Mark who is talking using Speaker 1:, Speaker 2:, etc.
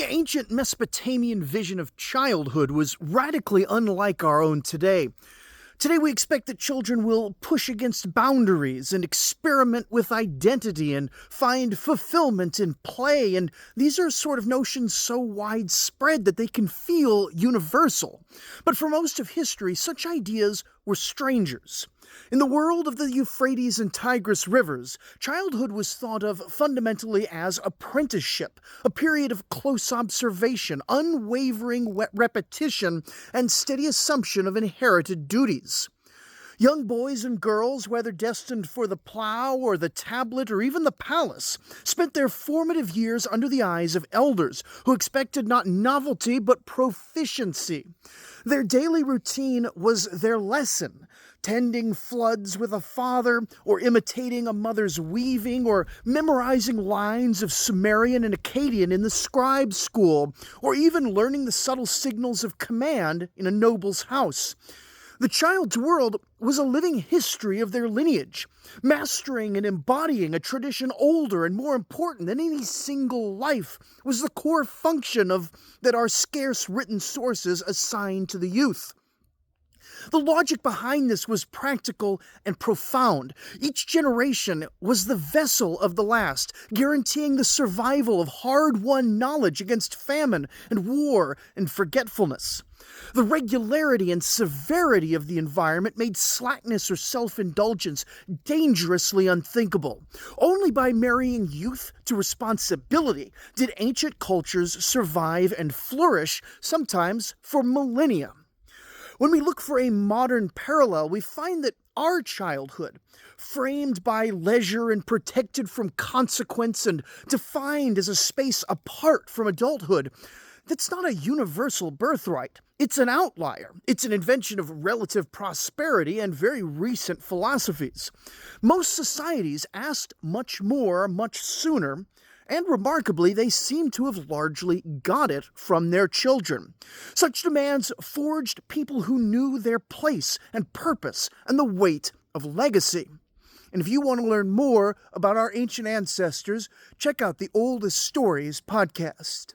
Speaker 1: The ancient Mesopotamian vision of childhood was radically unlike our own today. Today, we expect that children will push against boundaries and experiment with identity and find fulfillment in play, and these are sort of notions so widespread that they can feel universal. But for most of history, such ideas were strangers. In the world of the Euphrates and Tigris rivers, childhood was thought of fundamentally as apprenticeship, a period of close observation, unwavering repetition, and steady assumption of inherited duties. Young boys and girls, whether destined for the plow or the tablet or even the palace, spent their formative years under the eyes of elders who expected not novelty but proficiency. Their daily routine was their lesson, tending floods with a father, or imitating a mother's weaving, or memorizing lines of Sumerian and Akkadian in the scribe school, or even learning the subtle signals of command in a noble's house. The child's world was a living history of their lineage, mastering and embodying a tradition older and more important than any single life was the core function of that our scarce written sources assign to the youth. The logic behind this was practical and profound. Each generation was the vessel of the last, guaranteeing the survival of hard-won knowledge against famine and war and forgetfulness. The regularity and severity of the environment made slackness or self-indulgence dangerously unthinkable. Only by marrying youth to responsibility did ancient cultures survive and flourish, sometimes for millennia. When we look for a modern parallel, we find that our childhood, framed by leisure and protected from consequence and defined as a space apart from adulthood, that's not a universal birthright. It's an outlier. It's an invention of relative prosperity and very recent philosophies. Most societies asked much more, much sooner, and remarkably, they seem to have largely got it from their children. Such demands forged people who knew their place and purpose and the weight of legacy. And if you want to learn more about our ancient ancestors, check out the Oldest Stories podcast.